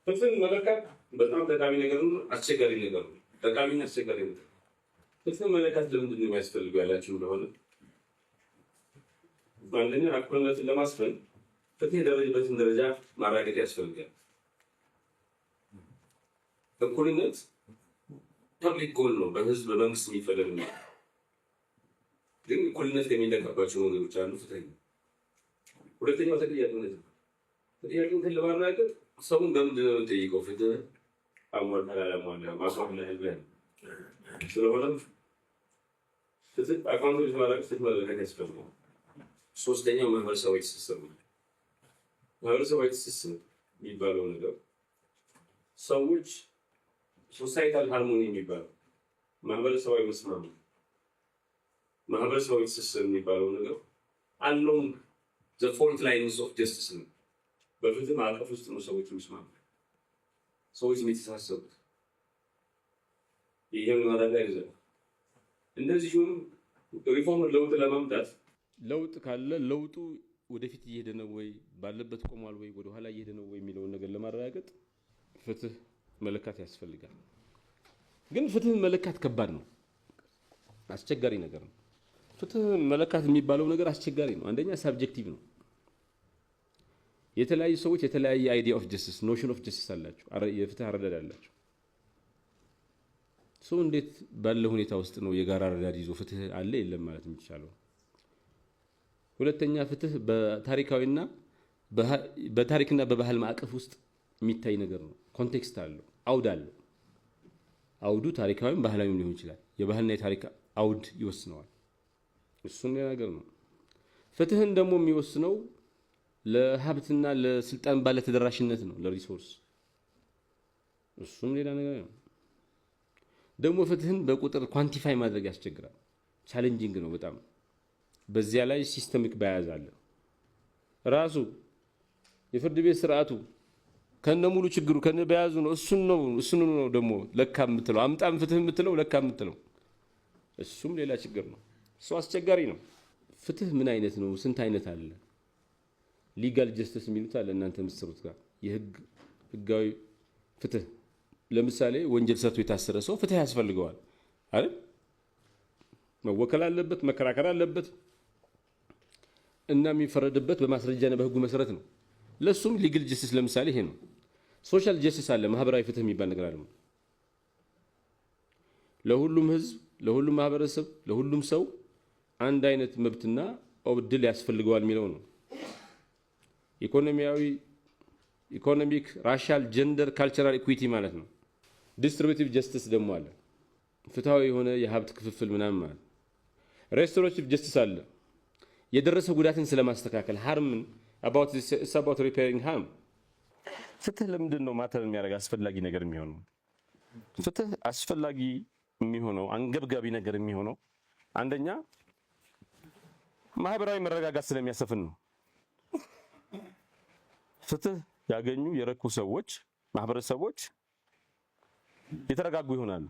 ፍትህን መለካት በጣም ጠቃሚ ነገር ነው፣ አስቸጋሪ ነገር ነው። ጠቃሚና አስቸጋሪ ነገር ፍትህን መለካት ለምንድን ነው የሚያስፈልገው ያላችሁ እንደሆነ አንደኛ እኩልነትን ለማስፈን ፍትህ የደረጀበትን ደረጃ ማረጋገጥ ያስፈልጋል። እኩልነት ፐብሊክ ጎል ነው፣ በህዝብ በመንግስት የሚፈለግ ነው። ግን እኩልነት ከሚለካባቸው ነገሮች አንዱ ፍትህ ነው። ሁለተኛው ተጠያቂነት ነው። ተጠያቂነትን ለማረጋገጥ ሰውን በምንድን ነው የምንጠይቀው? ፍትህ አሟልተሃል አላሟላህም ማስዋዕትነት ህዝብህ ስለሆነም ፍትህ አካውንቶች ማረጋገጥ መለካት ያስፈልጋል። ሶስተኛው ማህበረሰባዊ ትስስር ነው። ማህበረሰባዊ ትስስር የሚባለው ነገር ሰዎች ሶሳይታል ሃርሞኒ የሚባለው ማህበረሰባዊ መስማማት ማህበረሰባዊ ትስስር የሚባለው ነገር አሎንግ ዘ ፎልት ላይንስ ኦፍ ጀስቲስ ነው። በፍትህ ማዕቀፍ ውስጥ ነው ሰዎች የሚስማሙት፣ ሰዎች የሚተሳሰቡት። ይሄን ማድረግ አይደለም። እንደዚሁም ሪፎርም ለውጥ ለማምጣት ለውጥ ካለ ለውጡ ወደፊት እየሄደ ነው ወይ ባለበት ቆሟል ወይ ወደ ኋላ እየሄደ ነው ወይ የሚለውን ነገር ለማረጋገጥ ፍትህ መለካት ያስፈልጋል። ግን ፍትህን መለካት ከባድ ነው፣ አስቸጋሪ ነገር ነው። ፍትህ መለካት የሚባለው ነገር አስቸጋሪ ነው። አንደኛ ሳብጀክቲቭ ነው። የተለያዩ ሰዎች የተለያየ አይዲያ ኦፍ ጀስቲስ ኖሽን ኦፍ ጀስቲስ አላቸው፣ የፍትህ አረዳድ አላቸው። ሰው እንዴት ባለ ሁኔታ ውስጥ ነው የጋራ አረዳድ ይዞ ፍትህ አለ የለም ማለት የሚቻለው? ሁለተኛ ፍትህ በታሪክና በባህል ማዕቀፍ ውስጥ የሚታይ ነገር ነው። ኮንቴክስት አለው፣ አውድ አለው። አውዱ ታሪካዊም ባህላዊም ሊሆን ይችላል። የባህልና የታሪክ አውድ ይወስነዋል። እሱም ሌላ ነገር ነው። ፍትህን ደግሞ የሚወስነው ለሀብትና ለስልጣን ባለ ተደራሽነት ነው፣ ለሪሶርስ። እሱም ሌላ ነገር ነው። ደግሞ ፍትህን በቁጥር ኳንቲፋይ ማድረግ ያስቸግራል፣ ቻሌንጂንግ ነው በጣም። በዚያ ላይ ሲስተሚክ ባያዝ አለ። ራሱ የፍርድ ቤት ስርዓቱ ከነሙሉ ችግሩ ከነ በያዙ ነው። እሱን ነው ደግሞ ለካ የምትለው አምጣም ፍትህ የምትለው ለካ የምትለው እሱም ሌላ ችግር ነው። እሱ አስቸጋሪ ነው። ፍትህ ምን አይነት ነው? ስንት አይነት አለ? ሊጋል ጀስቲስ የሚሉት አለ እናንተ የምትሰሩት ጋር ህጋዊ ፍትህ። ለምሳሌ ወንጀል ሰርቶ የታሰረ ሰው ፍትህ ያስፈልገዋል አይደል? መወከል አለበት፣ መከራከር አለበት እና የሚፈረድበት በማስረጃና በህጉ መሰረት ነው። ለሱም ሊጋል ጀስቲስ ለምሳሌ ይሄ ነው። ሶሻል ጀስቲስ አለ፣ ማህበራዊ ፍትህ የሚባል ነገር አለ። ለሁሉም ህዝብ፣ ለሁሉም ማህበረሰብ፣ ለሁሉም ሰው አንድ አይነት መብትና እድል ያስፈልገዋል የሚለው ነው። ኢኮኖሚክ፣ ራሻል፣ ጀንደር፣ ካልቸራል ኢኩዊቲ ማለት ነው። ዲስትሪቢዩቲቭ ጀስቲስ ደግሞ አለ፣ ፍትሃዊ የሆነ የሀብት ክፍፍል ምናምን ማለት። ሬስቶሬቲቭ ጀስቲስ አለ፣ የደረሰ ጉዳትን ስለማስተካከል ሃርምን about repairing harm። ፍትህ ለምንድን ነው ማተር የሚያደርግ አስፈላጊ ነገር የሚሆነው? ፍትህ አስፈላጊ የሚሆነው አንገብጋቢ ነገር የሚሆነው አንደኛ ማህበራዊ መረጋጋት ስለሚያሰፍን ነው። ፍትህ ያገኙ የረኩ ሰዎች ማህበረሰቦች የተረጋጉ ይሆናሉ።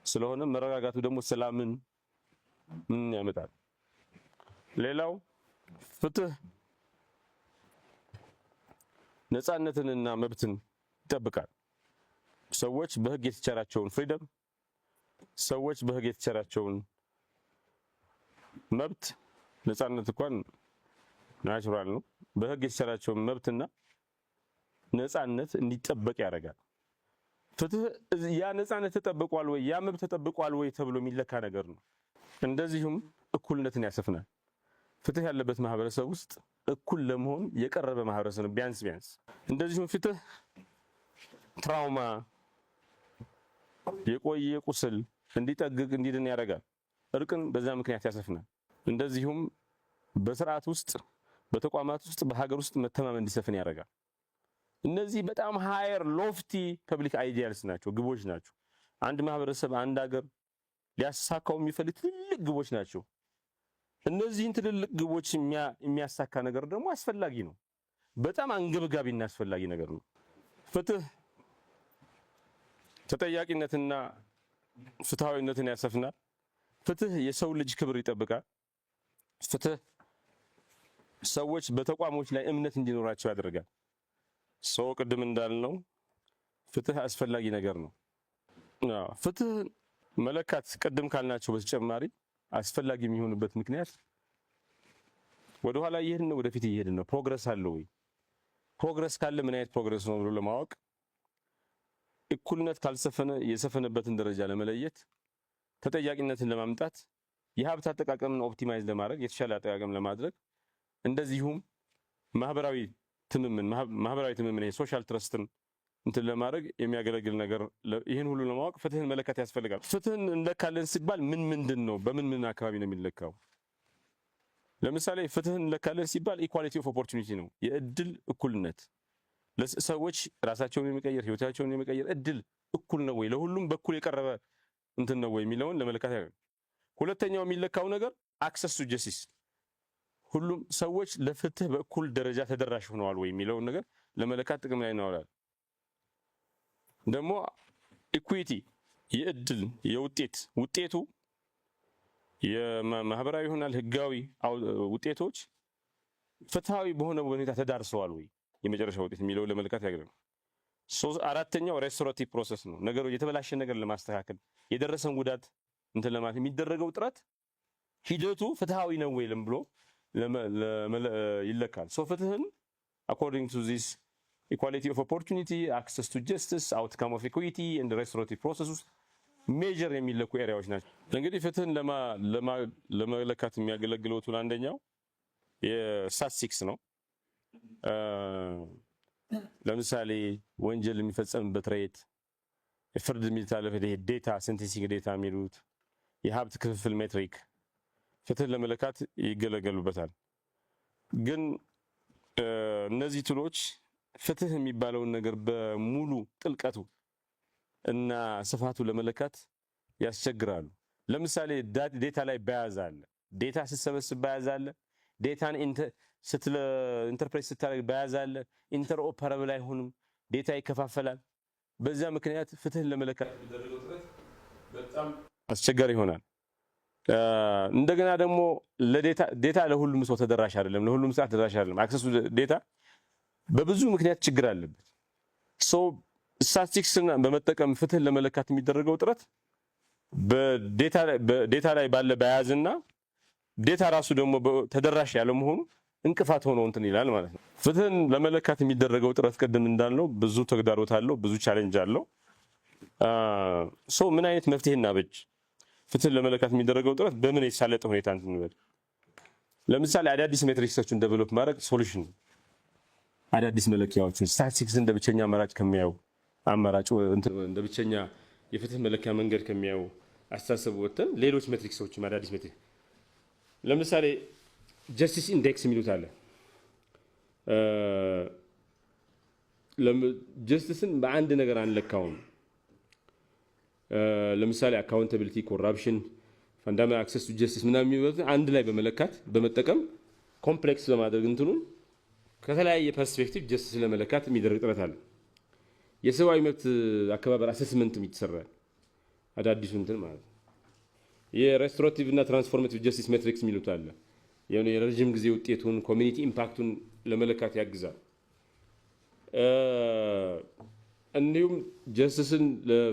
ስለሆነ መረጋጋቱ ደግሞ ሰላምን ያመጣል። ሌላው ፍትህ ነፃነትንና መብትን ይጠብቃል። ሰዎች በህግ የተቸራቸውን ፍሪደም፣ ሰዎች በህግ የተቸራቸውን መብት፣ ነፃነት እንኳን ናቹራል ነው። በህግ የተቸራቸውን መብትና ነፃነት እንዲጠበቅ ያደርጋል። ፍትህ ያ ነፃነት ተጠብቋል ወይ ያ መብት ተጠብቋል ወይ ተብሎ የሚለካ ነገር ነው። እንደዚሁም እኩልነትን ያሰፍናል። ፍትህ ያለበት ማህበረሰብ ውስጥ እኩል ለመሆን የቀረበ ማህበረሰብ ነው ቢያንስ። እንደዚሁም ፍትህ ትራውማ፣ የቆየ ቁስል እንዲጠግግ እንዲድን ያደርጋል። እርቅን በዛ ምክንያት ያሰፍናል። እንደዚሁም በስርዓት ውስጥ፣ በተቋማት ውስጥ፣ በሀገር ውስጥ መተማመን እንዲሰፍን ያደርጋል። እነዚህ በጣም ሃየር ሎፍቲ ፐብሊክ አይዲያልስ ናቸው፣ ግቦች ናቸው። አንድ ማህበረሰብ አንድ ሀገር ሊያሳካው የሚፈልግ ትልልቅ ግቦች ናቸው። እነዚህን ትልልቅ ግቦች የሚያሳካ ነገር ደግሞ አስፈላጊ ነው። በጣም አንገብጋቢና አስፈላጊ ነገር ነው። ፍትህ ተጠያቂነትና ፍትሃዊነትን ያሰፍናል። ፍትህ የሰው ልጅ ክብር ይጠብቃል። ፍትህ ሰዎች በተቋሞች ላይ እምነት እንዲኖራቸው ያደርጋል። ሰው ቅድም እንዳልነው ፍትህ አስፈላጊ ነገር ነው። ፍትህ መለካት ቅድም ካልናቸው በተጨማሪ አስፈላጊ የሚሆንበት ምክንያት ወደ ኋላ እየሄድን ነው፣ ወደፊት እየሄድን ነው። ፕሮግረስ አለ ወይ? ፕሮግረስ ካለ ምን አይነት ፕሮግረስ ነው ብሎ ለማወቅ እኩልነት ካልሰፈነ የሰፈነበትን ደረጃ ለመለየት ተጠያቂነትን ለማምጣት የሀብት አጠቃቀምን ኦፕቲማይዝ ለማድረግ የተሻለ አጠቃቀም ለማድረግ እንደዚሁም ማህበራዊ ትምምን ሶሻል ትረስትን እንትን ለማድረግ የሚያገለግል ነገር ይህን ሁሉ ለማወቅ ፍትህን መለካት ያስፈልጋል። ፍትህን እንለካለን ሲባል ምንድን ነው? በምን አካባቢ ነው የሚለካው? ለምሳሌ ፍትህን እንለካለን ሲባል ኢኳሊቲ ኦፍ ኦፖርቹኒቲ ነው። የእድል እኩልነት ለሰዎች ራሳቸውን የመቀየር ህይወታቸውን የመቀየር እድል እኩል ነው ወይ? ለሁሉም በኩል የቀረበ እንትን ነው ወይ የሚለውን ለመለካት ያለው። ሁለተኛው የሚለካው ነገር አክሰስ ቱ ጀስቲስ፣ ሁሉም ሰዎች ለፍትህ በእኩል ደረጃ ተደራሽ ሆነዋል ወይ የሚለውን ነገር ለመለካት ጥቅም ላይ እናውላለን። ደግሞ ኢኩዊቲ የእድል ውጤቱ የማህበራዊ ይሆናል ህጋዊ ውጤቶች ፍትሃዊ በሆነ ሁኔታ ተዳርሰዋል ወይ የመጨረሻ ውጤት የሚለውን ለመለካት ያገለግላል። አራተኛው ሬስቶራቲቭ ፕሮሰስ ነው። ነገሩ የተበላሸ ነገር ለማስተካከል የደረሰን ጉዳት እንትን ለማለት የሚደረገው ጥረት ሂደቱ ፍትሃዊ ነው ወይ ብሎ ይለካል። ፍትህን አኮርዲንግ ቱ ዚስ ኢኳሊቲ ኦፍ ኦፖርቹኒቲ፣ አክሰስ ቱ ጀስቲስ፣ አውትካም ኦፍ ኢኩዊቲ ኤንድ ሬስቶራቲቭ ፕሮሰስ ውስጥ ሜጀር የሚለኩ ኤሪያዎች ናቸው። እንግዲህ ፍትህን ለመለካት የሚያገለግለው ቱል አንደኛው የስታቲስቲክስ ነው። ለምሳሌ ወንጀል የሚፈጸምበት ሬት፣ ፍርድ የሚታለፍበት ዴታ ሴንቴንሲንግ ዴታ የሚሉት የሀብት ክፍፍል ሜትሪክ ፍትህን ለመለካት ይገለገሉበታል። ግን እነዚህ ቱሎች ፍትህ የሚባለውን ነገር በሙሉ ጥልቀቱ እና ስፋቱ ለመለካት ያስቸግራሉ። ለምሳሌ ዴታ ላይ ባያዝ አለ፣ ዴታ ስትሰበስብ ባያዝ አለ፣ ዴታን ኢንተርፕሬት ስታደርግ ባያዝ አለ፣ ኢንተርኦፐረብል አይሆንም፣ ዴታ ይከፋፈላል። በዛ ምክንያት ፍትህን ለመለካት የሚደረገው ጥረት በጣም አስቸጋሪ ይሆናል። እንደገና ደግሞ ዴታ ለሁሉም ሰው ተደራሽ አይደለም፣ ለሁሉም ሰዓት ተደራሽ አይደለም። አክሰሱ ዴታ በብዙ ምክንያት ችግር አለበት። ስታቲስቲክስን በመጠቀም ፍትህን ለመለካት የሚደረገው ጥረት በዴታ ላይ ባለ በያዝና ዴታ ራሱ ደግሞ ተደራሽ ያለ መሆኑ እንቅፋት ሆኖ እንትን ይላል ማለት ነው። ፍትህን ለመለካት የሚደረገው ጥረት ቅድም እንዳልነው ብዙ ተግዳሮት አለው፣ ብዙ ቻሌንጅ አለው። ምን አይነት መፍትሄ እናበጅ? ፍትህን ለመለካት የሚደረገው ጥረት በምን የተሳለጠ ሁኔታ እንትን እንበል። ለምሳሌ አዳዲስ ሜትሪክሶችን ዴቨሎፕ ማድረግ ሶሉሽን ነው። አዳዲስ መለኪያዎችን ስታቲስቲክስ እንደ ብቸኛ አማራጭ ከሚያዩ እንደ ብቸኛ የፍትህ መለኪያ መንገድ ከሚያዩ አስተሳሰብ ወጥተን ሌሎች ሜትሪክሶችም አዳዲስ ሜትሪክስ ለምሳሌ ጀስቲስ ኢንዴክስ የሚሉት አለ። ጀስቲስን በአንድ ነገር አንለካውም። ለምሳሌ አካውንታቢሊቲ፣ ኮራፕሽን፣ ፈንዳሜንታል አክሰስ ቱ ጀስቲስ ምናምን የሚሉት አንድ ላይ በመጠቀም ኮምፕሌክስ በማድረግ እንትኑን ከተለያየ ፐርስፔክቲቭ ጀስቲስ ለመለካት የሚደረግ ጥረት አለ። የሰብአዊ መብት አከባበር አሰስመንት ይሰራል። አዳዲሱ እንትን ማለት ነው። የሬስቶራቲቭ እና ትራንስፎርማቲቭ ጀስቲስ ሜትሪክስ የሚሉት አለ። የረጅም ጊዜ ውጤቱን ኮሚኒቲ ኢምፓክቱን ለመለካት ያግዛል። እንዲሁም ጀስቲስን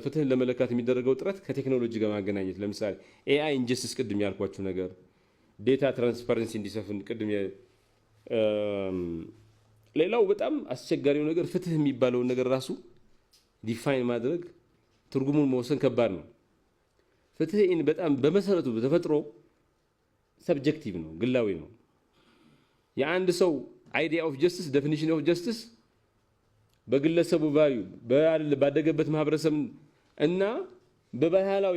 ፍትህን ለመለካት የሚደረገው ጥረት ከቴክኖሎጂ ጋር ማገናኘት፣ ለምሳሌ ኤአይ ኢንጀስቲስ ቅድም ያልኳችሁ ነገር፣ ዴታ ትራንስፓረንሲ እንዲሰፍን ቅድም ሌላው በጣም አስቸጋሪው ነገር ፍትህ የሚባለውን ነገር ራሱ ዲፋይን ማድረግ ትርጉሙን መወሰን ከባድ ነው። ፍትህ በጣም በመሰረቱ በተፈጥሮ ሰብጀክቲቭ ነው፣ ግላዊ ነው። የአንድ ሰው አይዲያ ኦፍ ጀስቲስ ዴፊኒሽን ኦፍ ጀስቲስ በግለሰቡ ባደገበት ማህበረሰብ እና በባህላዊ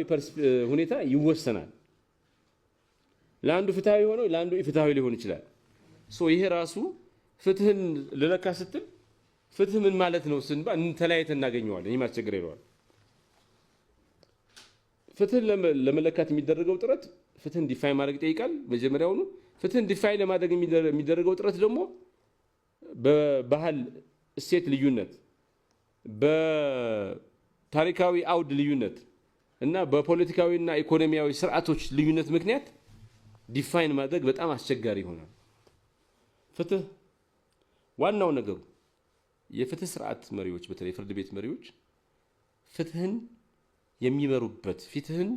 ሁኔታ ይወሰናል። ለአንዱ ፍትሃዊ ሆነው ለአንዱ ኢፍትሃዊ ሊሆን ይችላል። ይሄ ራሱ ፍትህን ልለካ ስትል ፍትህ ምን ማለት ነው ስንባል ተለያይተን እናገኘዋለን። ይህ ማስቸገር ይለዋል። ፍትህን ለመለካት የሚደረገው ጥረት ፍትህን ዲፋይን ማድረግ ይጠይቃል። መጀመሪያውኑ ፍትህን ዲፋይን ለማድረግ የሚደረገው ጥረት ደግሞ በባህል እሴት ልዩነት፣ በታሪካዊ አውድ ልዩነት እና በፖለቲካዊና ኢኮኖሚያዊ ስርዓቶች ልዩነት ምክንያት ዲፋይን ማድረግ በጣም አስቸጋሪ ይሆናል። ፍትህ ዋናው ነገሩ የፍትህ ስርዓት መሪዎች በተለይ ፍርድ ቤት መሪዎች ፍትህን የሚመሩበት ፍትህን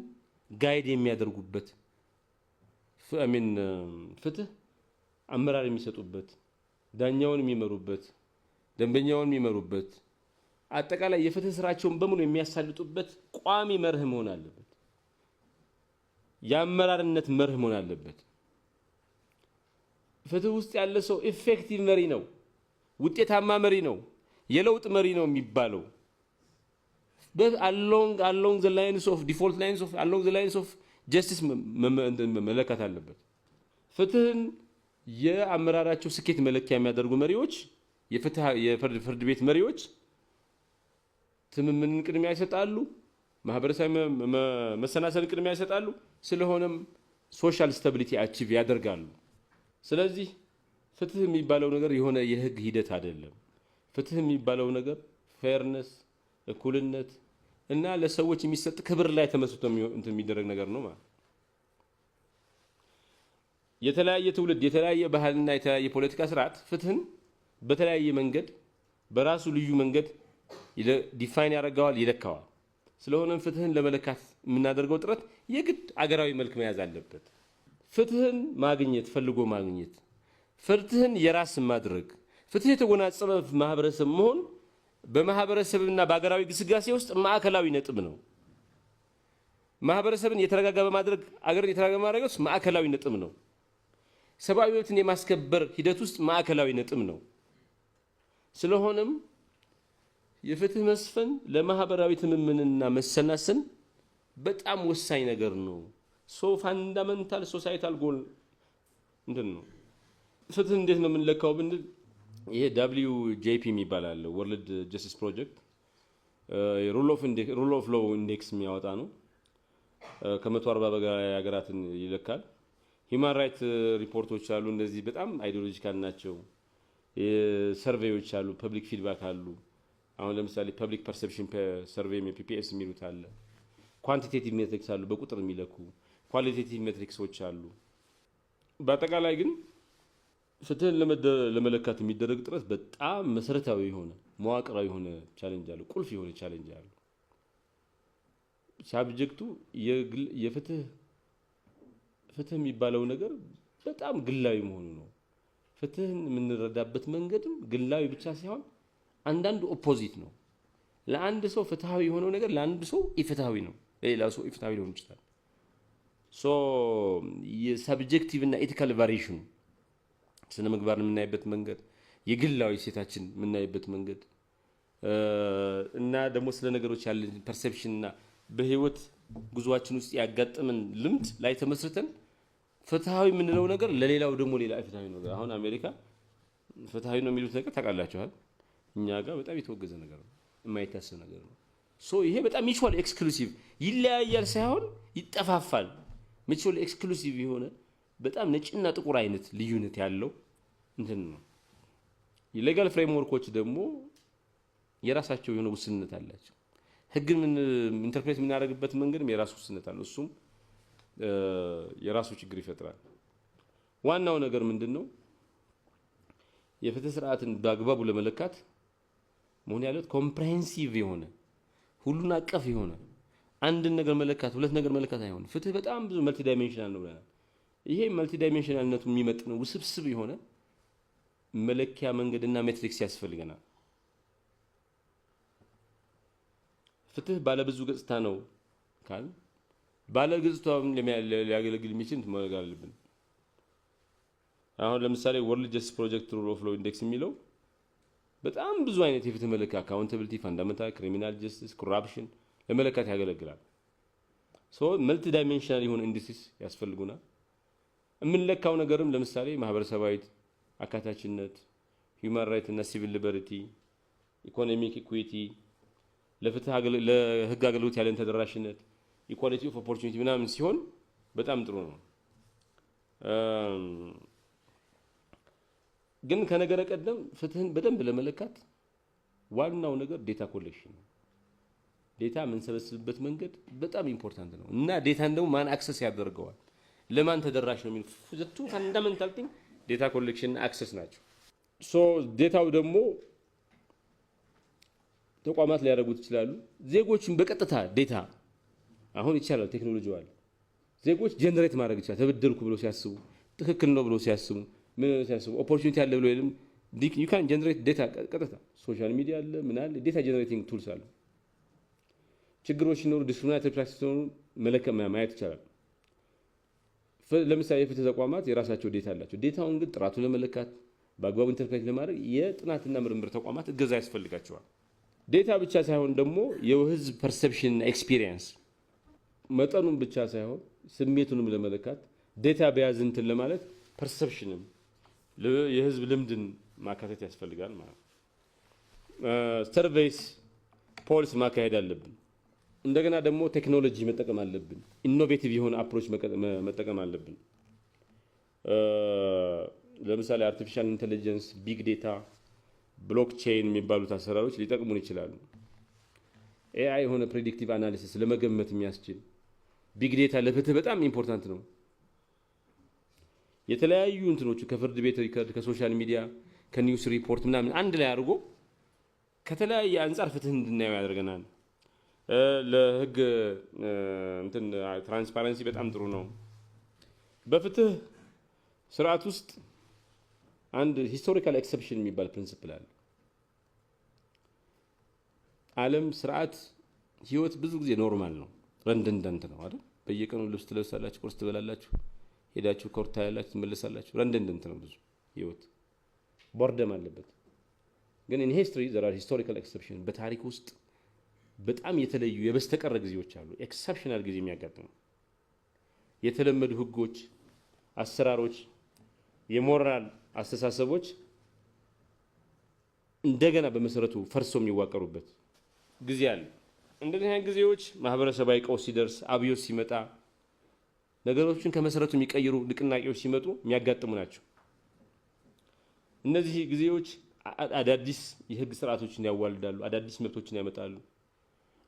ጋይድ የሚያደርጉበት ፍትህ አመራር የሚሰጡበት ዳኛውን የሚመሩበት ደንበኛውን የሚመሩበት አጠቃላይ የፍትህ ስራቸውን በሙሉ የሚያሳልጡበት ቋሚ መርህ መሆን አለበት። የአመራርነት መርህ መሆን አለበት። ፍትህ ውስጥ ያለ ሰው ኢፌክቲቭ መሪ ነው፣ ውጤታማ መሪ ነው፣ የለውጥ መሪ ነው የሚባለው along the lines of default lines of along the lines of justice መለካት አለበት። ፍትህን የአመራራቸው ስኬት መለኪያ የሚያደርጉ መሪዎች የፍርድ ቤት መሪዎች ትምምንን ቅድሚያ ይሰጣሉ፣ ማህበረሰብ መሰናሰልን ቅድሚያ ይሰጣሉ። ስለሆነም ሶሻል ስታቢሊቲ አቺቭ ያደርጋሉ። ስለዚህ ፍትህ የሚባለው ነገር የሆነ የህግ ሂደት አይደለም። ፍትህ የሚባለው ነገር ፌርነስ፣ እኩልነት እና ለሰዎች የሚሰጥ ክብር ላይ ተመስርቶ የሚደረግ ነገር ነው ማለት። የተለያየ ትውልድ የተለያየ ባህልና የተለያየ ፖለቲካ ስርዓት ፍትህን በተለያየ መንገድ በራሱ ልዩ መንገድ ዲፋይን ያደርገዋል፣ ይለካዋል። ስለሆነም ፍትህን ለመለካት የምናደርገው ጥረት የግድ አገራዊ መልክ መያዝ አለበት። ፍትህን ማግኘት ፈልጎ ማግኘት፣ ፍትህን የራስ ማድረግ፣ ፍትህ የተጎናጸፈ ማህበረሰብ መሆን በማህበረሰብና በአገራዊ ግስጋሴ ውስጥ ማዕከላዊ ነጥብ ነው። ማህበረሰብን የተረጋጋ በማድረግ አገርን የተረጋጋ በማድረግ ውስጥ ማዕከላዊ ነጥብ ነው። ሰብአዊ መብትን የማስከበር ሂደት ውስጥ ማዕከላዊ ነጥብ ነው። ስለሆነም የፍትህ መስፈን ለማህበራዊ ትምምንና መሰናሰን በጣም ወሳኝ ነገር ነው። ፋንዳመንታል ሶሳይታል ጎል ነው። ፍትህ እንዴት ነው የምንለካው ብንል ይሄ WJP የሚባል አለ፣ ወርልድ ጀስቲስ ፕሮጀክት ሩል ኦፍ ሎው ኢንዴክስ የሚያወጣ ነው። ከ140 በላይ ሀገራትን ይለካል። ሂውማን ራይት ሪፖርቶች አሉ፣ እንደዚህ በጣም አይዲዮሎጂካል ናቸው። ሰርቬዮች አሉ፣ ፐብሊክ ፊድባክ አሉ። አሁን ለምሳሌ ፐብሊክ ፐርሰፕሽን ሰርቬይ PPS የሚሉት አለ። ኳንቲቴቲቭ ሜትሪክስ አሉ፣ በቁጥር የሚለኩ ኳሊቴቲቭ ሜትሪክሶች አሉ። በአጠቃላይ ግን ፍትህን ለመለካት የሚደረግ ጥረት በጣም መሰረታዊ የሆነ መዋቅራዊ የሆነ ቻሌንጅ አለ፣ ቁልፍ የሆነ ቻሌንጅ አለ። ሳብጀክቱ የፍትህ የሚባለው ነገር በጣም ግላዊ መሆኑ ነው። ፍትህን የምንረዳበት መንገድም ግላዊ ብቻ ሳይሆን አንዳንዱ ኦፖዚት ነው። ለአንድ ሰው ፍትሃዊ የሆነው ነገር ለአንድ ሰው ኢፍትሃዊ ነው፣ ለሌላ ሰው ኢፍትሃዊ ሊሆን ይችላል። የሳብጀክቲቭ እና ኤቲካል ቫሪዬሽኑ ስነ ምግባርን የምናይበት መንገድ፣ የግላዊ ሴታችን የምናይበት መንገድ እና ደግሞ ስለ ነገሮች ያለን ፐርሴፕሽን እና በህይወት ጉዟችን ውስጥ ያጋጠመን ልምድ ላይ ተመስርተን ፍትሃዊ የምንለው ነገር ለሌላው ደግሞ ሌላ ፍትሃዊ ነው። አሁን አሜሪካ ፍትሃዊ ነው የሚሉት ነገር ታውቃላችኋል። እኛ ጋር በጣም የተወገዘ ነገር ነው፣ የማይታሰብ ነገር ነው። ይሄ በጣም ሚቹዋል ኤክስክሉሲቭ ይለያያል ሳይሆን ይጠፋፋል። ሚቹዋል ኤክስክሉሲቭ የሆነ በጣም ነጭና ጥቁር አይነት ልዩነት ያለው እንትን ነው። የሌጋል ፍሬምወርኮች ደግሞ የራሳቸው የሆነ ውስንነት አላቸው። ህግን ኢንተርፕሬት የምናደርግበት መንገድም የራሱ ውስንነት አለው። እሱም የራሱ ችግር ይፈጥራል። ዋናው ነገር ምንድነው? የፍትህ ስርዓትን በአግባቡ ለመለካት መሆን ያለው ኮምፕሬሄንሲቭ የሆነ ሁሉን አቀፍ የሆነ አንድን ነገር መለካት ሁለት ነገር መለካት አይሆን። ፍትህ በጣም ብዙ መልቲ ዳይሜንሽናል ነው ብለናል። ይሄ መልቲ ዳይሜንሽናልነቱ የሚመጥነው ውስብስብ የሆነ መለኪያ መንገድና ሜትሪክስ ያስፈልገናል። ፍትህ ባለ ብዙ ገጽታ ነው ካል ባለ ገጽታውን ሊያገለግል የሚችል ማድረግ አለብን። አሁን ለምሳሌ ወርልድ ጀስቲስ ፕሮጀክት ሩል ኦፍ ሎው ኢንዴክስ የሚለው በጣም ብዙ አይነት የፍትህ መለኪያ አካውንታቢሊቲ፣ ፋንዳሜንታል፣ ክሪሚናል ጀስቲስ፣ ኮራፕሽን ለመለካት ያገለግላል። መልቲ ዳይሜንሽናል የሆነ ኢንዲሲስ ያስፈልጉናል። የምንለካው ነገርም ለምሳሌ ማህበረሰባዊ አካታችነት፣ ሂውማን ራይት እና ሲቪል ሊበርቲ፣ ኢኮኖሚክ ኢኩዊቲ፣ ለህግ አገልግሎት ያለን ተደራሽነት፣ ኢኳሊቲ ኦፍ ኦፖርቹኒቲ ምናምን ሲሆን በጣም ጥሩ ነው። ግን ከነገረ ቀደም ፍትህን በደንብ ለመለካት ዋናው ነገር ዴታ ኮሌክሽን ነው። ዴታ የምንሰበስብበት መንገድ በጣም ኢምፖርታንት ነው እና ዴታን ደግሞ ማን አክሰስ ያደርገዋል፣ ለማን ተደራሽ ነው የሚሉት ሁለቱ ፋንዳሜንታል ቲንግ ዴታ ኮሌክሽን አክሰስ ናቸው። ዴታው ደግሞ ተቋማት ሊያደርጉት ይችላሉ። ዜጎችን በቀጥታ ዴታ አሁን ይቻላል፣ ቴክኖሎጂው አለ። ዜጎች ጀነሬት ማድረግ ይችላል። ተበደልኩ ብሎ ሲያስቡ፣ ትክክል ነው ብሎ ሲያስቡ፣ ምን ሲያስቡ ኦፖርቹኒቲ አለ ብሎ ይልም ዩ ካን ጀነሬት ዴታ ቀጥታ። ሶሻል ሚዲያ አለ፣ ምን አለ፣ ዴታ ጀነሬቲንግ ቱልስ አሉ። ችግሮች ሲኖሩ ዲስክሪሚናቶሪ ፕራክቲስ ሲኖሩ ማየት ይቻላል። ለምሳሌ የፍትህ ተቋማት የራሳቸው ዴታ አላቸው። ዴታውን ግን ጥራቱን ለመለካት በአግባቡ ኢንተርፕሬት ለማድረግ የጥናትና ምርምር ተቋማት እገዛ ያስፈልጋቸዋል። ዴታ ብቻ ሳይሆን ደግሞ የህዝብ ፐርሰፕሽን ኤክስፒሪየንስ መጠኑን ብቻ ሳይሆን ስሜቱንም ለመለካት ዴታ በያዝ እንትን ለማለት ፐርሰፕሽንም የህዝብ ልምድን ማካተት ያስፈልጋል ማለት ነው። ሰርቬይስ ፖልስ ማካሄድ አለብን። እንደገና ደግሞ ቴክኖሎጂ መጠቀም አለብን። ኢኖቬቲቭ የሆነ አፕሮች መጠቀም አለብን። ለምሳሌ አርቲፊሻል ኢንቴሊጀንስ፣ ቢግ ዴታ፣ ብሎክቼን የሚባሉት አሰራሮች ሊጠቅሙን ይችላሉ። ኤአይ የሆነ ፕሬዲክቲቭ አናሊሲስ ለመገመት የሚያስችል ቢግ ዴታ ለፍትህ በጣም ኢምፖርታንት ነው። የተለያዩ እንትኖቹ ከፍርድ ቤት ሪከርድ፣ ከሶሻል ሚዲያ፣ ከኒውስ ሪፖርት ምናምን አንድ ላይ አድርጎ ከተለያየ አንጻር ፍትህ እንድናየው ያደርገናል። ለህግ እንትን ትራንስፓረንሲ በጣም ጥሩ ነው። በፍትህ ስርዓት ውስጥ አንድ ሂስቶሪካል ኤክሰፕሽን የሚባል ፕሪንሲፕል አለ። ዓለም ስርዓት ህይወት ብዙ ጊዜ ኖርማል ነው፣ ረንደንደንት ነው አይደል? በየቀኑ ልብስ ትለብሳላችሁ፣ ቁርስ ትበላላችሁ፣ ሄዳችሁ ኮርታ ያላችሁ ትመለሳላችሁ። ረንደንደንት ነው ብዙ ህይወት፣ ቦርደም አለበት። ግን ኢን ሂስትሪ ዘር አር ሂስቶሪካል ኤክሰፕሽን። በታሪክ ውስጥ በጣም የተለዩ የበስተቀረ ጊዜዎች አሉ። ኤክሰፕሽናል ጊዜ የሚያጋጥሙ የተለመዱ ህጎች፣ አሰራሮች፣ የሞራል አስተሳሰቦች እንደገና በመሰረቱ ፈርሶ የሚዋቀሩበት ጊዜ አለ። እንደዚህ አይነት ጊዜዎች ማህበረሰባዊ ቀውስ ሲደርስ፣ አብዮት ሲመጣ፣ ነገሮችን ከመሰረቱ የሚቀይሩ ንቅናቄዎች ሲመጡ የሚያጋጥሙ ናቸው። እነዚህ ጊዜዎች አዳዲስ የህግ ስርዓቶችን ያዋልዳሉ፣ አዳዲስ መብቶችን ያመጣሉ፣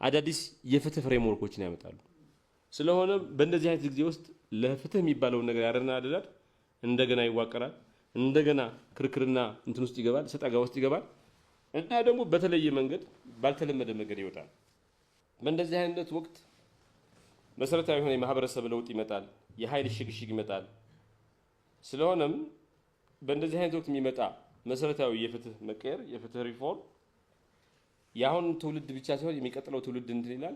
አዳዲስ የፍትህ ፍሬምወርኮችን ያመጣሉ። ስለሆነ በእንደዚህ አይነት ጊዜ ውስጥ ለፍትህ የሚባለውን ነገር ያረናዳል፣ እንደገና ይዋቀራል፣ እንደገና ክርክርና እንትን ውስጥ ይገባል፣ ሰጣ ገባ ውስጥ ይገባል እና ደግሞ በተለየ መንገድ ባልተለመደ መንገድ ይወጣል። በእንደዚህ አይነት ወቅት መሰረታዊ የሆነ የማህበረሰብ ለውጥ ይመጣል፣ የኃይል ሽግሽግ ይመጣል። ስለሆነም በእንደዚህ አይነት ወቅት የሚመጣ መሰረታዊ የፍትህ መቀየር፣ የፍትህ ሪፎርም የአሁን ትውልድ ብቻ ሳይሆን የሚቀጥለው ትውልድ እንትን ይላል።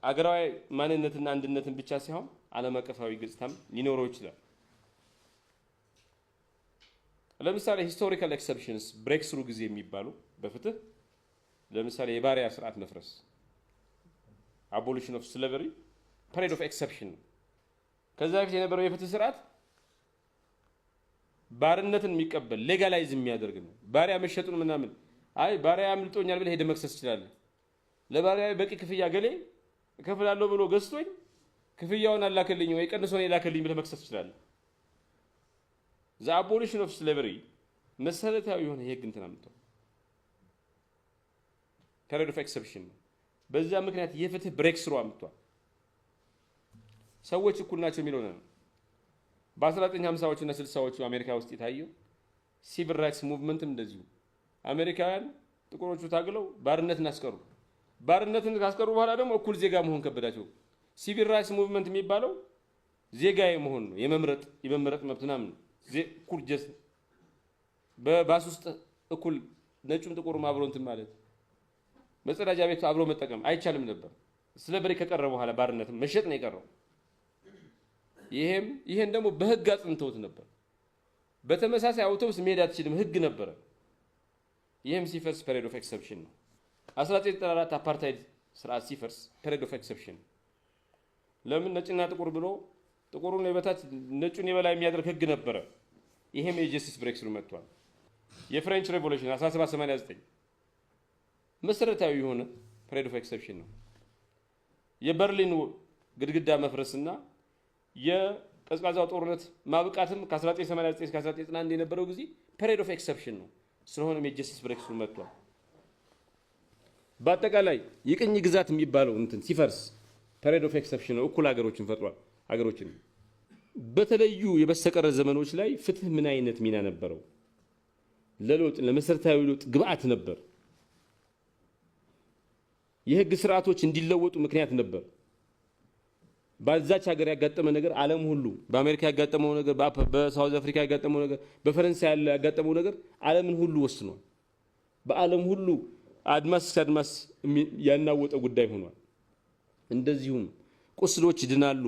አገራዊ ማንነትና አንድነትን ብቻ ሳይሆን ዓለም አቀፋዊ ገጽታም ሊኖረው ይችላል። ለምሳሌ ሂስቶሪካል ኤክሰፕሽንስ ብሬክ ስሩ ጊዜ የሚባሉ በፍትህ ለምሳሌ የባሪያ ስርዓት መፍረስ፣ አቦሊሽን ኦፍ ስሌቨሪ ፔሪድ ኦፍ ኤክሰፕሽን። ከዛ በፊት የነበረው የፍትህ ስርዓት ባርነትን የሚቀበል ሌጋላይዝ የሚያደርግ ነው። ባሪያ መሸጡን ምናምን አይ ባሪያ አምልጦኛል ብለህ ሄደህ መክሰስ ትችላለህ። ለባሪያ በቂ ክፍያ ገሌ እከፍላለሁ ብሎ ገዝቶኝ ክፍያውን አላከልኝ ወይ ቀንሶ ነው የላከልኝ ብለህ መክሰስ ትችላለህ። ዘ አቦሊሽን ኦፍ ስሌቨሪ መሰረታዊ የሆነ የህግ እንትን አምጥቷል። ፔሪድ ኦፍ ኤክሰፕሽን ነው። በዛ ምክንያት የፍትህ ብሬክ ስሩ አምጥቷል። ሰዎች እኩል ናቸው የሚለው ነው። በ1950ዎቹ እና 60ዎቹ አሜሪካ ውስጥ የታየው ሲቪል ራይትስ ሙቭመንትም እንደዚሁ አሜሪካውያን ጥቁሮቹ ታግለው ባርነትን አስቀሩ። ባርነትን ካስቀሩ በኋላ ደግሞ እኩል ዜጋ መሆን ከበዳቸው። ሲቪል ራይትስ ሙቭመንት የሚባለው ዜጋ የመሆን ነው፣ የመመረጥ መብት ምናምን እኩል ጀስት በባስ ውስጥ እኩል ነጩም ጥቁሩም አብሮ እንትን ማለት መጸዳጃ ቤት አብሮ መጠቀም አይቻልም ነበር። ስሌቨሪ ከቀረ በኋላ ባርነትን መሸጥ ነው የቀረው። ይሄን ደግሞ በህግ አጽንተውት ነበር። በተመሳሳይ አውቶቡስ መሄድ አትችልም ህግ ነበረ። ይህም ሲፈርስ ፔሪድ ኦፍ ኤክሰፕሽን ነው። 1994 አፓርታይድ ስርዓት ሲፈርስ ፔሪድ ኦፍ ኤክሰፕሽን። ለምን ነጭና ጥቁር ብሎ ጥቁሩን የበታች ነጩን የበላይ የሚያደርግ ህግ ነበረ። ይሄም የጀስቲስ ብሬክ ስሩ መጥቷል። የፍሬንች ሬቮሉሽን 1789 መሰረታዊ የሆነ ፔሪድ ኦፍ ኤክሰፕሽን ነው። የበርሊን ግድግዳ መፍረስና የቀዝቃዛው ጦርነት ማብቃትም ከ1989 እስከ 1991 የነበረው ጊዜ ፔሪድ ኦፍ ኤክሰፕሽን ነው። ስለሆነም የጀስቲስ ብሬክ ስሩ መጥቷል። በአጠቃላይ የቅኝ ግዛት የሚባለው እንትን ሲፈርስ ፔሪድ ኦፍ ኤክሰፕሽን ነው። እኩል ሀገሮችን ፈጥሯል። ሀገሮችን በተለዩ የበስተቀረ ዘመኖች ላይ ፍትህ ምን አይነት ሚና ነበረው? ለለውጥ ለመሰረታዊ ለውጥ ግብአት ነበር። የህግ ስርዓቶች እንዲለወጡ ምክንያት ነበር። በዛች ሀገር ያጋጠመ ነገር ዓለም ሁሉ በአሜሪካ ያጋጠመው ነገር፣ በሳውዝ አፍሪካ ያጋጠመው ነገር፣ በፈረንሳይ ያጋጠመው ነገር ዓለምን ሁሉ ወስኗል። በዓለም ሁሉ አድማስ እስከ አድማስ ያናወጠ ጉዳይ ሆኗል። እንደዚሁም ቁስሎች ይድናሉ፣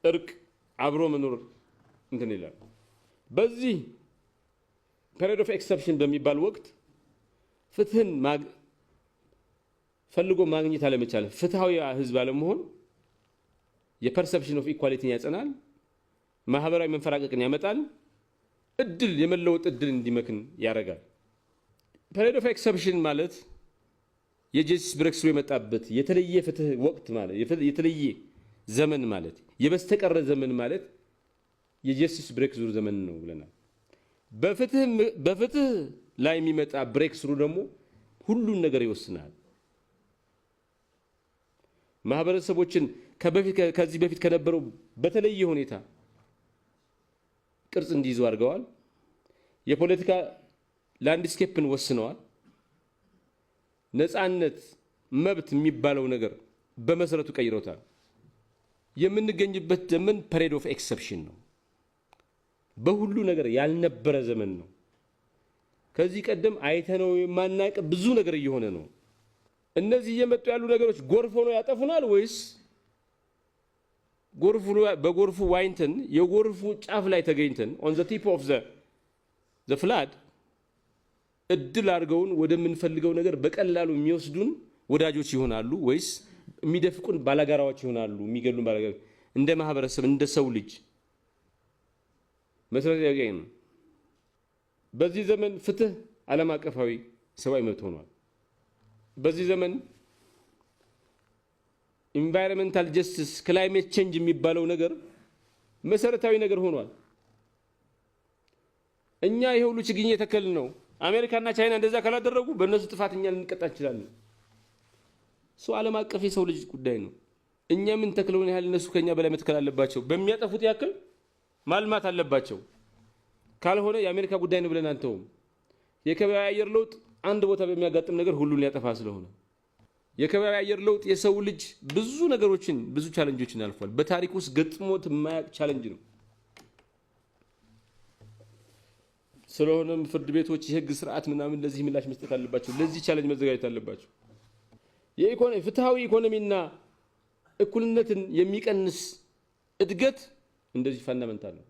እርቅ አብሮ መኖር እንትን ይላል። በዚህ ፔሪድ ኦፍ ኤክሰፕሽን በሚባል ወቅት ፍትህን ፈልጎ ማግኘት አለመቻል፣ ፍትሃዊ ህዝብ አለመሆን የፐርሰፕሽን ኦፍ ኢኳሊቲን ያጸናል፣ ማህበራዊ መንፈራቀቅን ያመጣል፣ እድል የመለወጥ እድል እንዲመክን ያደርጋል። ፔሪድ ኦፍ ኤክሰፕሽን ማለት የጀስቲስ ብሬክስሩ የመጣበት የተለየ ፍትህ ወቅት ማለት የተለየ ዘመን ማለት የበስተቀረ ዘመን ማለት የጀስቲስ ብሬክስሩ ዘመን ነው ብለናል። በፍትህ ላይ የሚመጣ ብሬክስሩ ደግሞ ሁሉን ነገር ይወስናል። ማህበረሰቦችን ከዚህ በፊት ከነበረው በተለየ ሁኔታ ቅርጽ እንዲይዙ አድርገዋል። የፖለቲካ ላንድስኬፕን ወስነዋል። ነፃነት፣ መብት የሚባለው ነገር በመሰረቱ ቀይረውታል። የምንገኝበት ዘመን ፔሪድ ኦፍ ኤክሰፕሽን ነው። በሁሉ ነገር ያልነበረ ዘመን ነው። ከዚህ ቀደም አይተነው የማናውቅ ብዙ ነገር እየሆነ ነው። እነዚህ እየመጡ ያሉ ነገሮች ጎርፍ ሆኖ ያጠፉናል ወይስ በጎርፉ ዋኝተን የጎርፉ ጫፍ ላይ ተገኝተን ኦን ዘ ቲፕ ኦፍ ዘ ፍላድ እድል አድርገውን ወደምንፈልገው ነገር በቀላሉ የሚወስዱን ወዳጆች ይሆናሉ ወይስ የሚደፍቁን ባላጋራዎች ይሆናሉ? የሚገሉን ባላጋራ እንደ ማህበረሰብ እንደ ሰው ልጅ መሰረታዊ ጥያቄ ነው። በዚህ ዘመን ፍትህ ዓለም አቀፋዊ ሰብአዊ መብት ሆኗል። በዚህ ዘመን ኢንቫይሮንመንታል ጀስቲስ ክላይሜት ቼንጅ የሚባለው ነገር መሰረታዊ ነገር ሆኗል። እኛ ይሄ ሁሉ ችግኝ የተከልን ነው። አሜሪካና ቻይና እንደዛ ካላደረጉ በእነሱ ጥፋተኛ ልንቀጣ እንችላለን። እሱ ዓለም አቀፍ የሰው ልጅ ጉዳይ ነው። እኛ ምን ተክለውን ያህል እነሱ ከኛ በላይ መትከል አለባቸው። በሚያጠፉት ያክል ማልማት አለባቸው። ካልሆነ የአሜሪካ ጉዳይ ነው ብለን አንተውም። የከባቢ አየር ለውጥ አንድ ቦታ በሚያጋጥም ነገር ሁሉን ሊያጠፋ ስለሆነ የከባቢ አየር ለውጥ የሰው ልጅ ብዙ ነገሮችን ብዙ ቻሌንጆችን አልፏል። በታሪክ ውስጥ ገጥሞት የማያውቅ ቻሌንጅ ነው። ስለሆነም ፍርድ ቤቶች የህግ ስርዓት ምናምን ለዚህ ምላሽ መስጠት አለባቸው። ለዚህ ቻሌንጅ መዘጋጀት አለባቸው። ፍትሃዊ ኢኮኖሚና እኩልነትን የሚቀንስ እድገት እንደዚህ ፋንዳመንታል ነው።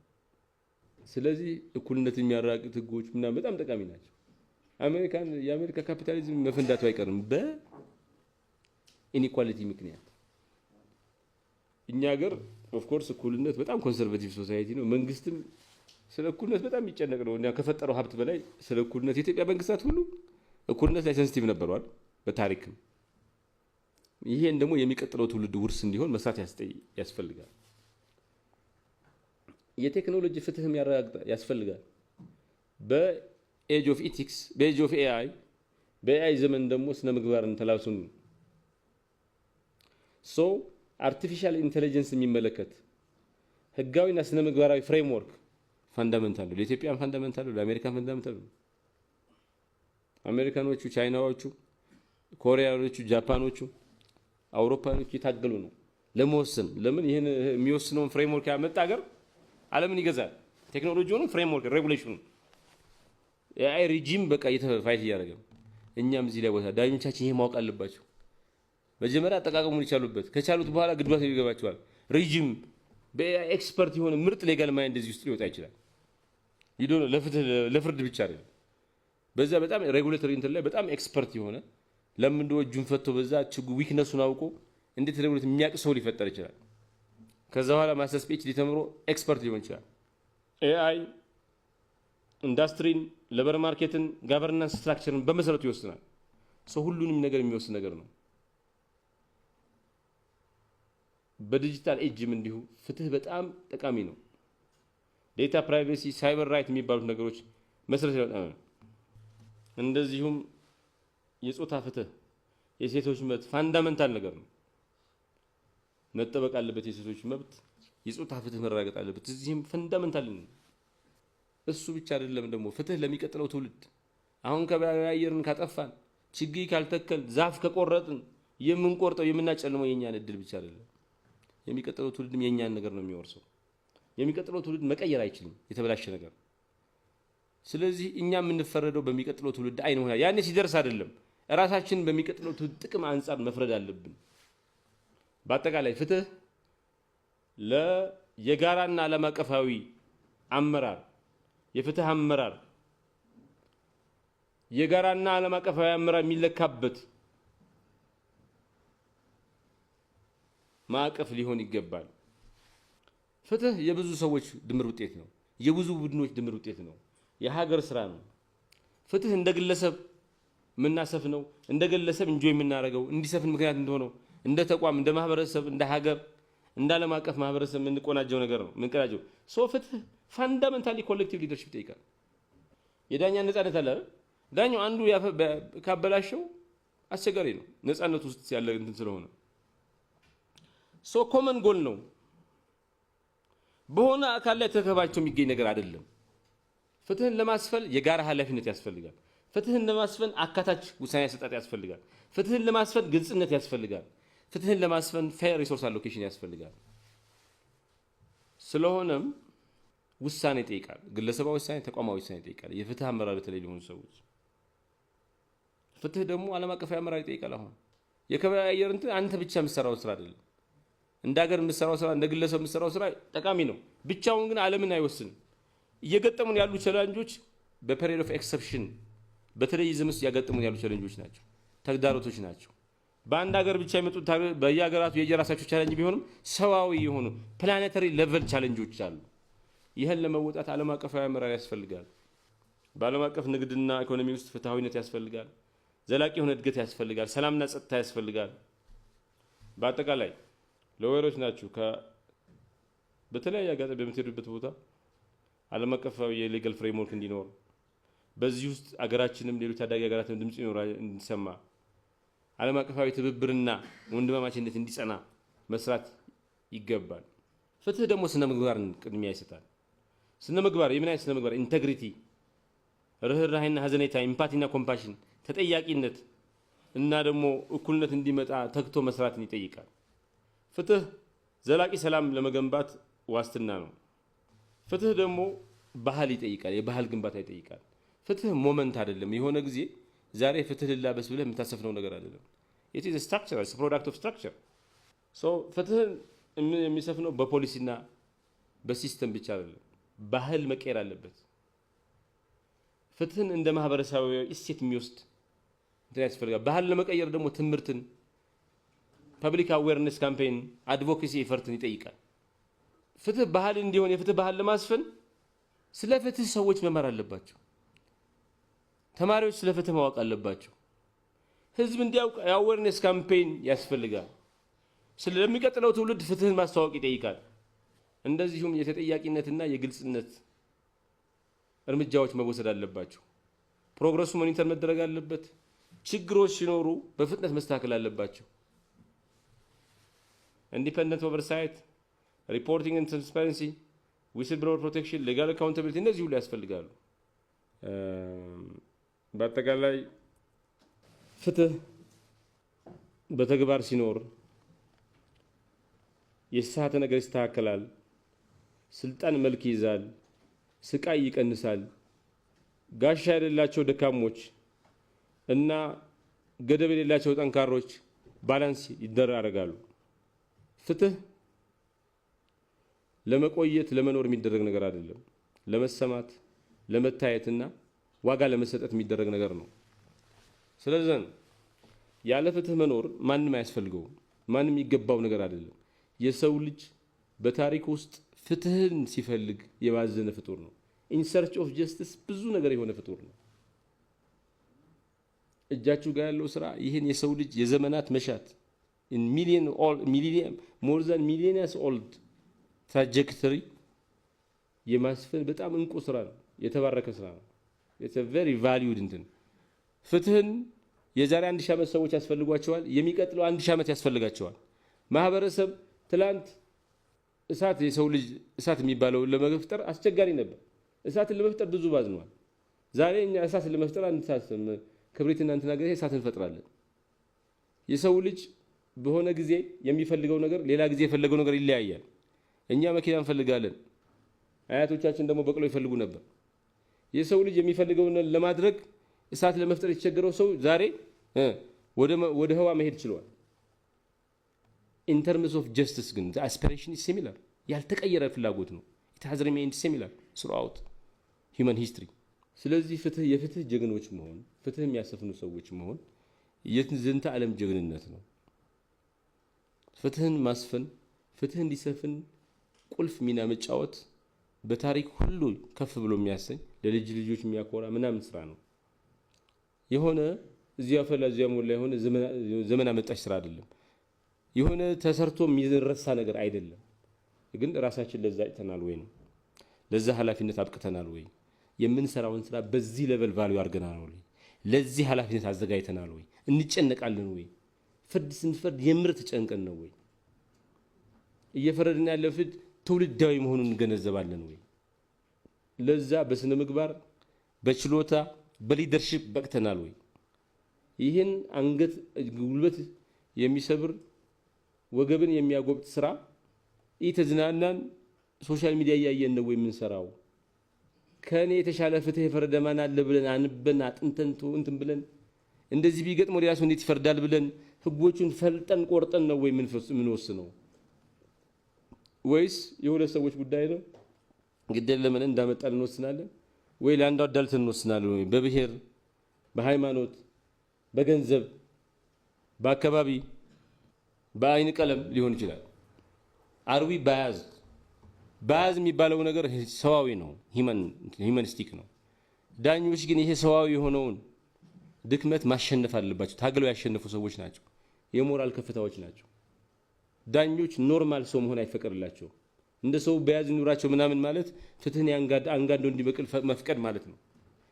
ስለዚህ እኩልነትን የሚያረጋግጥ ህጎች ምናምን በጣም ጠቃሚ ናቸው። የአሜሪካ ካፒታሊዝም መፈንዳቱ አይቀርም በኢኒኳሊቲ ምክንያት። እኛ ሀገር ኦፍኮርስ እኩልነት በጣም ኮንሰርቬቲቭ ሶሳይቲ ነው። መንግስትም ስለ እኩልነት በጣም የሚጨነቅ ነው። እና ከፈጠረው ሀብት በላይ ስለ እኩልነት የኢትዮጵያ መንግስታት ሁሉ እኩልነት ላይ ሴንሲቲቭ ነበሯል በታሪክም። ይሄን ደግሞ የሚቀጥለው ትውልድ ውርስ እንዲሆን መስራት ያስፈልጋል። የቴክኖሎጂ ፍትህም ያስፈልጋል። በኤጅ ኦፍ ኢቲክስ በኤጅ ኦፍ ኤአይ በኤአይ ዘመን ደግሞ ስነ ምግባርን ተላብሱን አርቲፊሻል ኢንቴሊጀንስ የሚመለከት ህጋዊና ስነ ምግባራዊ ፍሬምወርክ ፋንዳመንታል ነው። ለኢትዮጵያም ፋንዳመንታል ነው፣ ለአሜሪካም ፋንዳመንታል ነው። አሜሪካኖቹ፣ ቻይናዎቹ፣ ኮሪያኖቹ፣ ጃፓኖቹ፣ አውሮፓኖቹ የታገሉ ነው ለመወሰን። ለምን ይሄን የሚወስነውን ፍሬምወርክ ያመጣ ሀገር ዓለምን ይገዛል። ቴክኖሎጂውን ፍሬምወርክ ሬጉሌሽኑ የአይ ሪጂም በቃ እየተፋይት እያደረገ እኛም እዚህ ላይ ቦታ ዳኞቻችን ይሄ ማወቅ አለባቸው። መጀመሪያ አጠቃቀሙን ይቻሉበት፣ ከቻሉት በኋላ ግድባት ይገባቸዋል። ሪጂም በኤአይ ኤክስፐርት የሆነ ምርጥ ሌጋል ማይንድ እዚህ ውስጥ ሊወጣ ይችላል። ይዶነ ለፍርድ ብቻ አይደለም። በዛ በጣም ሬጉሌተሪ እንትን ላይ በጣም ኤክስፐርት የሆነ ለምን እንደው እጁን ፈቶ በዛ ዊክነሱን አውቆ እንዴት ሬጉሌት የሚያውቅ ሰው ሊፈጠር ይችላል። ከዛ በኋላ ማስተርስ ፒኤችዲ ተምሮ ኤክስፐርት ሊሆን ይችላል። ኤአይ ኢንዱስትሪን፣ ሌበር ማርኬትን፣ ጋቨርናንስ ስትራክቸርን በመሰረቱ ይወስናል። ሰው ሁሉንም ነገር የሚወስን ነገር ነው። በዲጂታል ኤጅም እንዲሁ ፍትህ በጣም ጠቃሚ ነው። ዴታ ፕራይቬሲ፣ ሳይበር ራይት የሚባሉት ነገሮች መሰረት ነው። እንደዚሁም የጾታ ፍትህ፣ የሴቶች መብት ፋንዳመንታል ነገር ነው። መጠበቅ አለበት። የሴቶች መብት፣ የጾታ ፍትህ መረጋገጥ አለበት። እዚህም ፋንዳመንታል ነው። እሱ ብቻ አይደለም ደግሞ ፍትህ ለሚቀጥለው ትውልድ። አሁን ከባቢ አየርን ካጠፋን ችግኝ ካልተከል ዛፍ ከቆረጥን የምንቆርጠው የምናጨልመው የኛን እድል ብቻ አይደለም። የሚቀጥለው ትውልድም የኛን ነገር ነው የሚወርሰው። የሚቀጥለው ትውልድ መቀየር አይችልም የተበላሸ ነገር። ስለዚህ እኛ የምንፈረደው በሚቀጥለው ትውልድ አይን ሆና ያኔ ሲደርስ አይደለም ራሳችንን በሚቀጥለው ትውልድ ጥቅም አንፃር መፍረድ አለብን። በአጠቃላይ ፍትህ ለየጋራና ዓለም አቀፋዊ አመራር የፍትህ አመራር የጋራና ዓለም አቀፋዊ አመራር የሚለካበት ማዕቀፍ ሊሆን ይገባል። ፍትህ የብዙ ሰዎች ድምር ውጤት ነው። የብዙ ቡድኖች ድምር ውጤት ነው። የሀገር ስራ ነው። ፍትህ እንደ ግለሰብ የምናሰፍ ነው። እንደ ግለሰብ እንጆይ የምናደርገው እንዲሰፍን ምክንያት እንደሆነው እንደ ተቋም፣ እንደ ማህበረሰብ፣ እንደ ሀገር፣ እንደ ዓለም አቀፍ ማህበረሰብ የምንቆናጀው ነገር ነው። የምንቀናጀው ፍትህ ፋንዳሜንታሊ ኮሌክቲቭ ሊደርሺፕ ይጠይቃል። የዳኛ ነፃነት አለ። ዳኛው አንዱ ካበላሸው አስቸጋሪ ነው። ነፃነት ውስጥ ያለ እንትን ስለሆነ ኮመን ጎል ነው። በሆነ አካል ላይ ተከባቸው የሚገኝ ነገር አይደለም። ፍትህን ለማስፈን የጋራ ኃላፊነት ያስፈልጋል። ፍትህን ለማስፈን አካታች ውሳኔ አሰጣጥ ያስፈልጋል። ፍትህን ለማስፈን ግልጽነት ያስፈልጋል። ፍትህን ለማስፈን ፌር ሪሶርስ አሎኬሽን ያስፈልጋል። ስለሆነም ውሳኔ ይጠይቃል። ግለሰባዊ ውሳኔ፣ ተቋማዊ ውሳኔ ይጠይቃል። የፍትህ አመራር በተለይ ሊሆኑ ሰዎች ፍትህ ደግሞ ዓለም አቀፋዊ አመራር ይጠይቃል። አሁን የከበያ አየር እንትን አንተ ብቻ የምትሰራው ስራ አይደለም። እንደ ሀገር የምትሰራው ስራ፣ እንደ ግለሰብ የምትሰራው ስራ ጠቃሚ ነው። ብቻውን ግን ዓለምን አይወስንም። እየገጠሙን ያሉ ቻሌንጆች በፔሪድ ኦፍ ኤክሰፕሽን በተለይ ዘመን ያጋጠሙን ያሉ ቻሌንጆች ናቸው፣ ተግዳሮቶች ናቸው። በአንድ ሀገር ብቻ የመጡት በየሀገራቱ የየራሳቸው ቻሌንጅ ቢሆንም ሰዋዊ የሆኑ ፕላኔታሪ ሌቨል ቻሌንጆች አሉ። ይህን ለመወጣት ዓለም አቀፋዊ አመራር ያስፈልጋል። በዓለም አቀፍ ንግድና ኢኮኖሚ ውስጥ ፍትሃዊነት ያስፈልጋል። ዘላቂ የሆነ እድገት ያስፈልጋል። ሰላምና ጸጥታ ያስፈልጋል። በአጠቃላይ ሎየሮች ናችሁ በተለያየ አጋጣሚ በምትሄዱበት ቦታ ዓለም አቀፋዊ የሌጋል ፍሬምወርክ እንዲኖር በዚህ ውስጥ አገራችንም ሌሎች ታዳጊ ሀገራትም ድምጽ እንዲሰማ ዓለም አቀፋዊ ትብብርና ወንድማማችነት እንዲጸና መስራት ይገባል። ፍትህ ደግሞ ስነ ምግባርን ቅድሚያ ይሰጣል። ስነ ምግባር የምን አይነት ስነ ምግባር? ኢንቴግሪቲ፣ ርህራሄና ሀዘኔታ፣ ኢምፓቲና ኮምፓሽን፣ ተጠያቂነት እና ደግሞ እኩልነት እንዲመጣ ተግቶ መስራትን ይጠይቃል። ፍትህ ዘላቂ ሰላም ለመገንባት ዋስትና ነው። ፍትህ ደግሞ ባህል ይጠይቃል። የባህል ግንባታ ይጠይቃል። ፍትህ ሞመንት አይደለም። የሆነ ጊዜ ዛሬ ፍትህ ልላበስ ብለህ የምታሰፍነው ነገር አይደለም። it is a structure, it's a product of structure. ፍትህን የሚሰፍነው በፖሊሲና በሲስተም ብቻ አይደለም። ባህል መቀየር አለበት። ፍትህን እንደ ማህበረሰባዊ እሴት የሚወስድ እንትን ያስፈልጋል። ባህል ለመቀየር ደግሞ ትምህርትን፣ ፐብሊክ አዌርነስ ካምፔን፣ አድቮኬሲ ኤፈርትን ይጠይቃል። ፍትህ ባህል እንዲሆን የፍትህ ባህል ለማስፈን ስለ ፍትህ ሰዎች መማር አለባቸው። ተማሪዎች ስለ ፍትህ ማወቅ አለባቸው። ህዝብ እንዲያውቅ የአዌርነስ ካምፔን ያስፈልጋል። ስለሚቀጥለው ትውልድ ፍትህን ማስተዋወቅ ይጠይቃል። እንደዚሁም የተጠያቂነትና የግልጽነት እርምጃዎች መወሰድ አለባቸው። ፕሮግረሱ ሞኒተር መደረግ አለበት። ችግሮች ሲኖሩ በፍጥነት መስተካከል አለባቸው። ኢንዲፔንደንት ኦቨርሳይት፣ ሪፖርቲንግ ኤንድ ትራንስፓረንሲ፣ ዊስል ብሎወር ፕሮቴክሽን፣ ሌጋል አካውንታቢሊቲ እነዚህ ሁሉ ያስፈልጋሉ። በአጠቃላይ ፍትህ በተግባር ሲኖር የተሳሳተ ነገር ይስተካከላል፣ ስልጣን መልክ ይይዛል፣ ስቃይ ይቀንሳል፣ ጋሻ የሌላቸው ደካሞች እና ገደብ የሌላቸው ጠንካሮች ባላንስ ይደረጋሉ። ፍትህ ለመቆየት ለመኖር የሚደረግ ነገር አይደለም። ለመሰማት ለመታየትና ዋጋ ለመሰጠት የሚደረግ ነገር ነው። ስለዚህ ያለ ፍትህ መኖር ማንም አያስፈልገው፣ ማንም የሚገባው ነገር አይደለም። የሰው ልጅ በታሪክ ውስጥ ፍትህን ሲፈልግ የባዘነ ፍጡር ነው። ኢን ሰርች ኦፍ ጀስቲስ ብዙ ነገር የሆነ ፍጡር ነው። እጃችሁ ጋር ያለው ስራ ይህን የሰው ልጅ የዘመናት መሻት ሞር ዛን ሚሊየንስ ኦልድ ትራጀክተሪ የማስፈን በጣም እንቁ ስራ ነው። የተባረከ ስራ ነው። ኢትስ አ ቬሪ ቫልዩድ እንትን ፍትህን የዛሬ 1000 ዓመት ሰዎች ያስፈልጓቸዋል። የሚቀጥለው 1000 ዓመት ያስፈልጋቸዋል። ማህበረሰብ ትላንት እሳት የሰው ልጅ እሳት የሚባለው ለመፍጠር አስቸጋሪ ነበር። እሳትን ለመፍጠር ብዙ ባዝኗል። ዛሬ እኛ እሳትን ለመፍጠር አንሳስም። ክብሪትና እንትና ጋር እሳት እንፈጥራለን። የሰው ልጅ በሆነ ጊዜ የሚፈልገው ነገር ሌላ ጊዜ የፈለገው ነገር ይለያያል። እኛ መኪና እንፈልጋለን፣ አያቶቻችን ደግሞ በቅሎ ይፈልጉ ነበር። የሰው ልጅ የሚፈልገውን ለማድረግ እሳት ለመፍጠር የተቸገረው ሰው ዛሬ ወደ ህዋ መሄድ ችሏል። ኢን ተርምስ ኦፍ ጀስቲስ ግን ዘ አስፒሬሽን ኢዝ ሲሚላር፣ ያልተቀየረ ፍላጎት ነው። ኢት ሃዝ ሪሜይንድ ሲሚላር ስሩአውት ሂውማን ሂስትሪ። ስለዚህ የፍትህ ጀግኖች መሆን፣ ፍትህ የሚያሰፍኑ ሰዎች መሆን የዝንተ ዓለም ጀግንነት ነው። ፍትህን ማስፈን፣ ፍትህ እንዲሰፍን ቁልፍ ሚና መጫወት በታሪክ ሁሉ ከፍ ብሎ የሚያሰኝ ለልጅ ልጆች የሚያኮራ ምናምን ስራ ነው። የሆነ እዚያ ፈላ እዚያ ሞላ የሆነ ዘመን አመጣሽ ስራ አይደለም። የሆነ ተሰርቶ የሚረሳ ነገር አይደለም። ግን ራሳችን ለዛ አይተናል ወይ ነው? ለዛ ኃላፊነት አብቅተናል ወይ? የምንሰራውን ስራ በዚህ ሌቨል ቫልዩ አድርገናል ወይ? ለዚህ ኃላፊነት አዘጋጅተናል ወይ? እንጨነቃለን ወይ? ፍርድ ስንፈርድ የምር ተጨንቀን ነው ወይ? እየፈረድን ያለው ፍርድ ትውልዳዊ መሆኑን እንገነዘባለን ወይ? ለዛ በስነ ምግባር፣ በችሎታ፣ በሊደርሺፕ በቅተናል ወይ? ይህን አንገት ጉልበት የሚሰብር ወገብን የሚያጎብጥ ስራ ተዝናናን ሶሻል ሚዲያ እያየን ነው ወይ የምንሰራው? ከኔ የተሻለ ፍትህ የፈረደ ማን አለ ብለን አንበን አጥንተን እንትን ብለን እንደዚህ ቢገጥመው ሌላ ሰው እንዴት ይፈርዳል ብለን ህጎቹን ፈልጠን ቆርጠን ነው ወይ የምንወስነው? ወይስ የሁለት ሰዎች ጉዳይ ነው ግዴለ ለምን እንዳመጣን እንወስናለን? ወይ ለአንዱ አዳልተን እንወስናለን? ወይ በብሔር፣ በሃይማኖት፣ በገንዘብ፣ በአካባቢ፣ በአይን ቀለም ሊሆን ይችላል። አርዊ ባያዝ የሚባለው ነገር ሰዋዊ ነው፣ ሂማኒስቲክ ነው። ዳኞች ግን ይሄ ሰዋዊ የሆነውን ድክመት ማሸነፍ አለባቸው። ታግለው ያሸነፉ ሰዎች ናቸው። የሞራል ከፍታዎች ናቸው። ዳኞች ኖርማል ሰው መሆን አይፈቀድላቸው። እንደ ሰው በያዝ ኑራቸው ምናምን ማለት ፍትህን አንጋንዶ እንዲበቅል መፍቀድ ማለት ነው።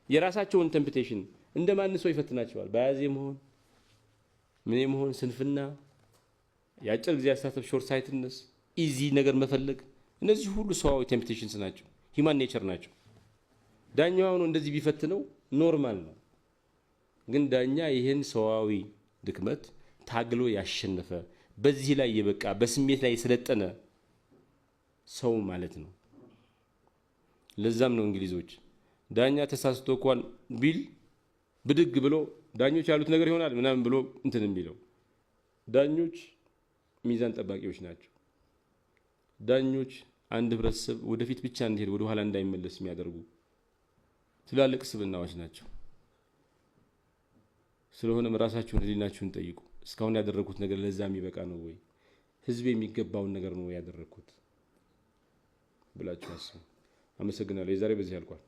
የራሳቸውን ቴምፕቴሽን እንደማን ሰው ይፈትናቸዋል። በያዝ መሆን ምን መሆን፣ ስንፍና፣ የአጭር ጊዜ አስተሳሰብ፣ ሾርት ሳይትነስ፣ ኢዚ ነገር መፈለግ፣ እነዚህ ሁሉ ሰዋዊ ቴምፕቴሽንስ ናቸው፣ ሂማን ኔቸር ናቸው። ዳኛው ሆኖ እንደዚህ ቢፈትነው ኖርማል ነው። ግን ዳኛ ይህን ሰዋዊ ድክመት ታግሎ ያሸነፈ በዚህ ላይ የበቃ በስሜት ላይ የሰለጠነ ሰው ማለት ነው። ለዛም ነው እንግሊዞች ዳኛ ተሳስቶ እንኳን ቢል ብድግ ብሎ ዳኞች ያሉት ነገር ይሆናል ምናምን ብሎ እንትን የሚለው። ዳኞች ሚዛን ጠባቂዎች ናቸው። ዳኞች አንድ ህብረተሰብ ወደፊት ብቻ እንዲሄድ ወደ ኋላ እንዳይመለስ የሚያደርጉ ትላልቅ ስብዕናዎች ናቸው። ስለሆነም ራሳችሁን ህሊናችሁን ጠይቁ። እስካሁን ያደረኩት ነገር ለዛ የሚበቃ ነው ወይ? ህዝብ የሚገባውን ነገር ነው ያደረኩት ብላችሁ አስቡ። አመሰግናለሁ። የዛሬ በዚህ አልቋል።